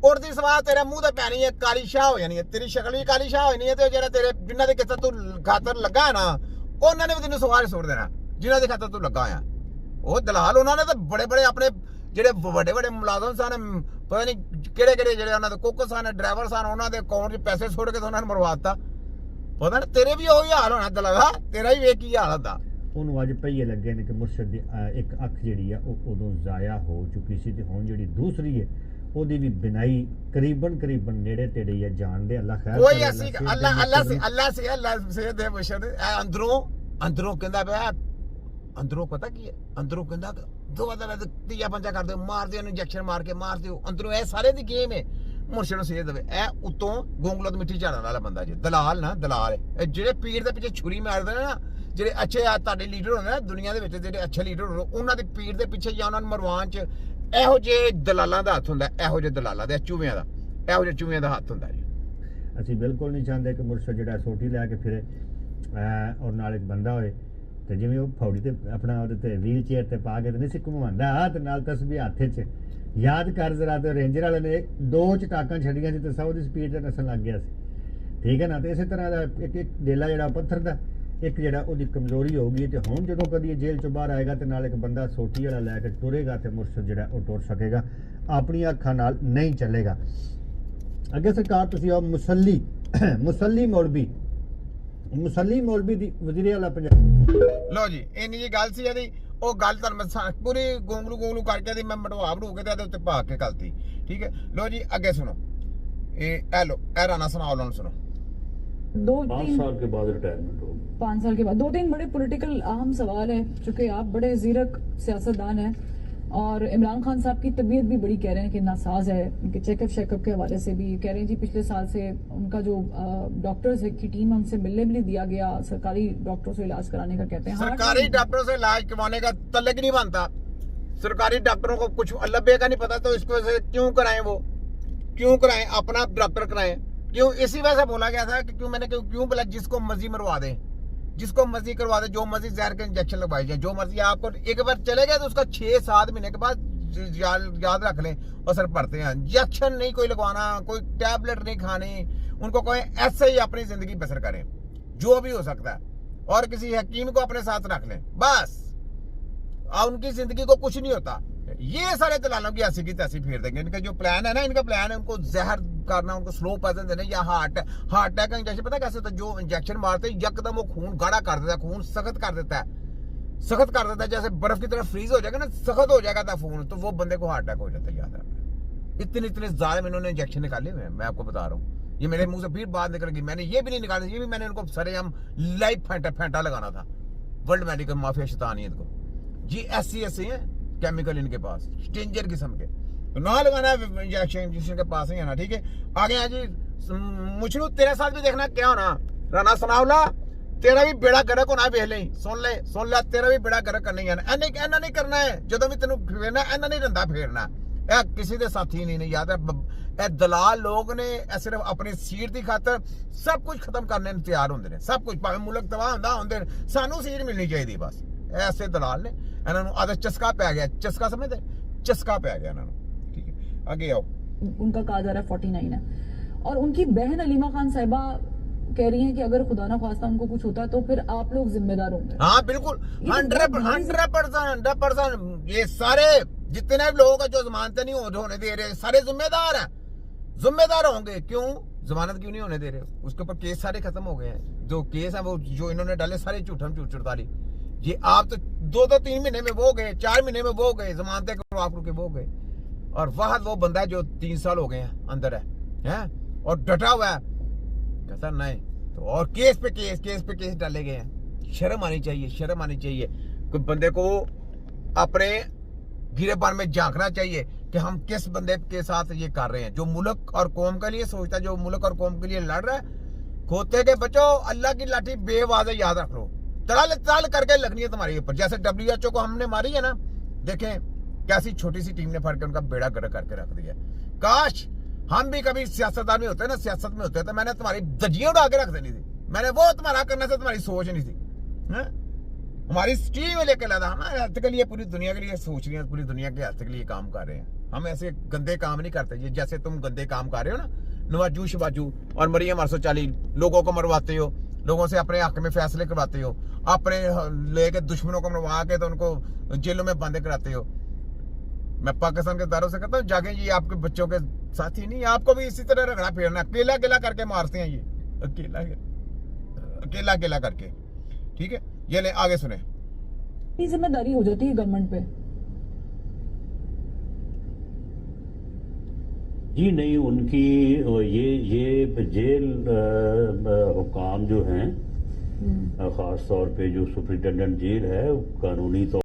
उड़दी सवाह तेरे मुंह ते पैनी है, काली शाह हो जानी है, तेरी शक्ल भी काली शाह होनी है, ते जेड़ा तेरे जिन्हां दे किते तू खातर लगा है ना उन्हां ने भी तेनू सवाल सुट देना, जिन्हां दे खातर तू लगा है। वो दलाल उन्होंने तो बड़े बड़े अपने जेडे बड़े बड़े मुलाजम सन, पता नहीं केड़े केड़े जेडे उन्हां दे कुक सन, ड्राइवर सन, उन्हां दे अकाउंट च पैसे सुट के तो उन्हां ने मरवाता। पता नहीं तेरे भी ਉਹੀ हाल होना दलाला, तेरा ही ਵੇਖ ਕੀ ਹਾਲ ਹੁੰਦਾ। ਉਹਨੂੰ ਅੱਜ ਪਈਏ ਲੱਗੇ ਨੇ ਕਿ ਮੁਰਸ਼ਦ ਦੀ ਇੱਕ ਅੱਖ ਜਿਹੜੀ ਆ ਉਹ ਉਦੋਂ ਜ਼ਾਇਆ ਹੋ ਚੁੱਕੀ ਸੀ ਤੇ ਹੁਣ ਜਿਹੜੀ ਦੂਸਰੀ ਹੈ ਉਹਦੀ ਵੀ ਬਿਨਾਈ ਕਰੀਬਨ ਨੇੜੇ ਤੇੜੇ ਹੀ ਜਾਣਦੇ। ਅੱਲਾ ਖੈਰ ਕੋਈ ਐਸੀ ਅੱਲਾ ਸੇ ਦੇ ਮੁਰਸ਼ਦ ਅੰਦਰੋਂ ਕਹਿੰਦਾ ਪਿਆ, ਅੰਦਰੋਂ ਪਤਾ ਕੀ ਹੈ, ਅੰਦਰੋਂ ਕਹਿੰਦਾ ਦੋ ਵਾਰ ਤੀਆ ਪੰਜਾ ਕਰ ਦਿਓ, ਮਾਰ ਦਿਓ, ਇੰਜੈਕਸ਼ਨ ਮਾਰ ਕੇ ਮਾਰ ਦਿਓ, ਅੰਦਰੋਂ ਇਹ ਸਾਰੇ ਦੀ ਗੇਮ ਹੈ। ਮੁਰਸ਼ਦ ਨੂੰ ਸੇਧ ਦੇਵੇ ਇਹ ਉਤੋਂ ਗੋਂਗਲੋਂ ਤੋਂ ਮਿੱਟੀ ਝਾੜਨ ਵਾਲਾ ਬੰਦਾ ਜੀ, ਦਲਾਲ ਨਾ ਦਲਾਲ। ਇਹ ਜਿਹੜੇ ਪੀੜ ਦੇ ਪਿੱਛੇ ਛੁਰੀ ਮਾਰਦੇ ਨੇ ਨਾ, ਜਿਹੜੇ ਅੱਛੇ ਆ ਤੁਹਾਡੇ ਲੀਡਰ ਹੁੰਦੇ ਨਾ ਦੁਨੀਆ ਦੇ ਵਿੱਚ, ਜਿਹੜੇ ਅੱਛੇ ਲੀਡਰ ਹੁੰਦੇ ਉਹਨਾਂ ਦੀ ਪੀੜ ਦੇ ਪਿੱਛੇ ਜਾਂ ਉਹਨਾਂ ਨੂੰ ਮਰਵਾਉਣ ਚ ਇਹੋ ਜਿਹੇ ਦਲਾਲਾਂ ਦਾ ਹੱਥ ਹੁੰਦਾ, ਇਹੋ ਜਿਹੇ ਦਲਾਲਾਂ ਦੇ ਚੂਹਿਆਂ ਦਾ, ਇਹੋ ਜਿਹੇ ਚੂਹਿਆਂ ਦਾ ਹੱਥ ਹੁੰਦਾ ਜੀ। ਅਸੀਂ ਬਿਲਕੁਲ ਨਹੀਂ ਚਾਹੁੰਦੇ ਕਿ ਮੁਰਸ਼ਦ ਜਿਹੜਾ ਸੋਟੀ ਲੈ ਕੇ ਫਿਰੇ ਔਰ ਨਾਲ ਇੱਕ ਬੰਦਾ ਹੋਏ ਤੇ ਜਿਵੇਂ ਉਹ ਫੌੜੀ ਤੇ ਆਪਣਾ ਉਹਦੇ ਤੇ ਵੀਲ ਚੇਅਰ ਤੇ ਪਾ ਕੇ ਤੇ ਨਹੀਂ ਸੀ ਘੁਮਾਉਂਦਾ ਤੇ ਨਾਲ ਤਸਬੀਹ ਹੱਥ 'ਚ। ਯਾਦ ਕਰ ਜ਼ਰਾ ਤੇ ਰੇਂਜਰ ਵਾਲੇ ਨੇ 2 ਚਟਾਕਾਂ ਛੱਡੀਆਂ ਸੀ ਤੇ 100 ਦੀ ਸਪੀਡ ਤੇ ਨਸਣ ਲੱਗ ਗਿਆ ਸੀ, ਠੀਕ ਹੈ ਨਾ। ਤੇ ਇਸੇ ਤਰ੍ਹਾਂ ਦਾ ਇੱਕ ਡੇਲਾ ਜਿਹੜਾ ਪੱਥਰ ਦਾ, ਇੱਕ ਜਿਹੜਾ ਉਹਦੀ ਕਮਜ਼ੋਰੀ ਹੋਊਗੀ ਤੇ ਹੁਣ ਜਦੋਂ ਕਦੀ ਇਹ ਜੇਲ੍ਹ ਚੋਂ ਬਾਹਰ ਆਏਗਾ ਤੇ ਨਾਲ ਇੱਕ ਬੰਦਾ ਸੋਟੀ ਵਾਲਾ ਲੈ ਕੇ ਟੁਰੇਗਾ ਤੇ ਮੁਰਸ਼ਦ ਜਿਹੜਾ ਉਹ ਟੁਰ ਸਕੇਗਾ, ਆਪਣੀਆਂ ਅੱਖਾਂ ਨਾਲ ਨਹੀਂ ਚੱਲੇਗਾ। ਅੱਗੇ ਸਰਕਾਰ ਤੁਸੀਂ ਆਓ ਮੁਸੱਲੀ ਮੌਲਵੀ ਦੀ ਵਜ਼ੀਰ ਆਲਾ ਪੰਜਾਬ। ਲਓ ਜੀ ਇੰਨੀ ਜੀ ਗੱਲ ਸੀ ਇਹਦੀ, ਉਹ ਗੱਲ ਤੁਹਾਨੂੰ ਪੂਰੀ ਗੋਂਗਲੂ ਕਰਕੇ ਦੀ ਮੈਂ ਮਟਵਾ ਬੜੂ ਕੇ ਤੇ ਇਹਦੇ ਉੱਤੇ ਪਾ ਕੇ ਕਲਤੀ, ਠੀਕ ਹੈ। ਲਓ ਜੀ ਅੱਗੇ ਸੁਣੋ, ਇਹ ਲੋ ਇਹ ਰਾਣਾ ਸੁਣਾਓ, ਲੋਨ सुनो। 5 साल के बाद रिटायरमेंट हो, 5 साल के बाद 2-3 बड़े पॉलिटिकल अहम सवाल है, चूंकि आप बड़े जीरक सियासतदान हैं और इमरान खान साहब की तबीयत भी बड़ी कह रहे हैं कि नासाज है, उनके चेकअप के हवाले से भी कह रहे हैं जी पिछले साल से उनका जो डॉक्टर्स की टीम है उनसे मिलने भी नहीं दिया गया, सरकारी डॉक्टरों से इलाज कराने का कहते हैं। सरकारी डॉक्टरों से इलाज करवाने का तल्लक नहीं बनता, सरकारी डॉक्टरों को कुछ अल्लाह का नहीं पता, तो इसको क्यों कराएं, वो क्यों कराएं, अपना डॉक्टर कराएं क्यों। इसी वजह से बोला गया था कि क्यों बोला जिसको मर्जी मरवा दे, जिसको मर्जी करवा दे, जो मर्जी जहर के इंजेक्शन लगवाई जाए, जो मर्जी। आपको एक बार चले गए तो उसका 6-7 महीने के बाद याद रख लें असर पड़ते हैं। इंजेक्शन नहीं कोई लगवाना, कोई टैबलेट नहीं खानी, उनको कोई ऐसे ही अपनी जिंदगी बसर करें जो भी हो सकता है, और किसी हकीम को अपने साथ रख लें बस, उनकी जिंदगी को कुछ नहीं होता। ये सारे दलालों की ऐसी की तैसी फेर देंगे। इनका जो प्लान है ना, इनका प्लान है उनको जहर करना, उनको स्लो पॉइजन देना या हार्ट अटैक का इंजेक्शन। पता कैसे होता है, जो इंजेक्शन मारते हैं यकदम वो खून गाढ़ा कर देता है, खून सख्त कर देता है, जैसे बर्फ की तरह फ्रीज हो जाएगा ना, सख्त हो जाएगा था खून, तो वो बंदे को हार्ट अटैक हो जाता है। याद रखना, इतने जालिम इन्होंने इंजेक्शन निकाले हुए हैं, मैं आपको बता रहा हूँ। ये मेरे मुंह से फिर बात निकल गई, मैंने ये भी नहीं निकाला, ये भी मैंने उनको सरेआम लाइव फेंटा लगाना था वर्ल्ड मेडिकल माफिया शैतानियत को। जी ऐसे हैं केमिकल इनके पास, डेंजर किस्म के, तो ना लगाना है इंजेक्शन के पास ही है ना, ठीक है। आगे हैं जी मुछलू, तेरे साथ भी देखना क्या होना, राना सनावला तेरा भी बेड़ा गर्क होना, वेख ले, सुन ले, तेरा भी बेड़ा गर्क करना ही है, ऐना नहीं करना है, जो भी तेन फेरना ऐना नहीं रंदा फेरना, किसी के साथी नहीं याद है। दलाल लोग ने सिर्फ अपनी सीट की खातर सब कुछ खत्म करने तैयार होंगे, सब कुछ भावे मुल्क तबाह होंगे, सानू सीट मिलनी चाहिए बस। ऐसे दलाल ने इन्होंने आदत चस्का पै गया, चस्का समझते, चस्का पै गया इन्होंने, ठीक है। आगे आओ, उनका कहा जा रहा है 49 है, और उनकी बहन अलीमा खान साहिबा कह रही हैं कि अगर खुदा ना खास्ता उनको कुछ होता तो फिर आप लोग जिम्मेदार होंगे। हाँ बिल्कुल, 100%। ये सारे जितने भी लोग हैं जो जमानतें नहीं होने दे रहे, सारे जिम्मेदार होंगे। क्यों जमानत क्यों नहीं होने दे रहे? उसके ऊपर केस सारे खत्म हो गए हैं, जो केस है वो जो इन्होंने डाले सारे झूठम झूठड़ताली। ये आप तो 2-3 महीने में वो गए, 4 महीने में वो गए, जमानतें करवा के वो गए, और वहां वो बंदा है जो 3 साल हो गए हैं अंदर है और डटा हुआ है, कहता नहीं तो, और केस पे केस डाले गए हैं। शर्म आनी चाहिए कोई बंदे को अपने गिरेबान में झांकना चाहिए कि हम किस बंदे के साथ ये कर रहे हैं, जो मुल्क और कौम के लिए सोचता है, जो मुल्क और कौम के लिए लड़ रहा है। खोते के बच्चों, अल्लाह की लाठी बेवाज़ याद रख लो, तल करके लगनी है तुम्हारे ऊपर। जैसे WHO को हमने मारी है ना, देखें कैसी छोटी सी टीम ने फड़ के उनका बेड़ा गर्क करके रख दिया। काश हम भी कभी सियासतदान में होते ना, सियासत में होते तो मैंने तुम्हारी दजियां उड़ा के रख देनी थी, मैंने वो तुम्हारा करने से तुम्हारी सोच नहीं थी। हमारी स्टीम में लेकर लादा, हमारे अर्थ के लिए पूरी दुनिया के लिए सोच रही है, पूरी दुनिया के अर्थ के लिए काम कर रहे हैं। हम ऐसे गंदे काम नहीं करते। ये जैसे तुम गंदे काम कर रहे हो ना, नवाजू शबाजू और मरियम अरसोचाली, लोगों को मरवाते हो, लोगों से अपने हक में फैसले करवाते हो, अपने लेके दुश्मनों को मरवा के तो उनको जेलों में बंद कराते हो। मैं पाकिस्तान के दारों से कहता हूँ, जागे ये आपके बच्चों के साथी नहीं, आपको भी इसी तरह रगड़ा फेरना, अकेला अकेला करके मारते हैं ये, अकेला अकेला करके। ठीक है, ये ले आगे सुने। ये जिम्मेदारी हो जाती है गवर्नमेंट पे। जी नहीं, उनकी ये जेल हुकाम जो हैं, खास तौर पे जो सुप्रिंटेंडेंट जेल है, कानूनी तौर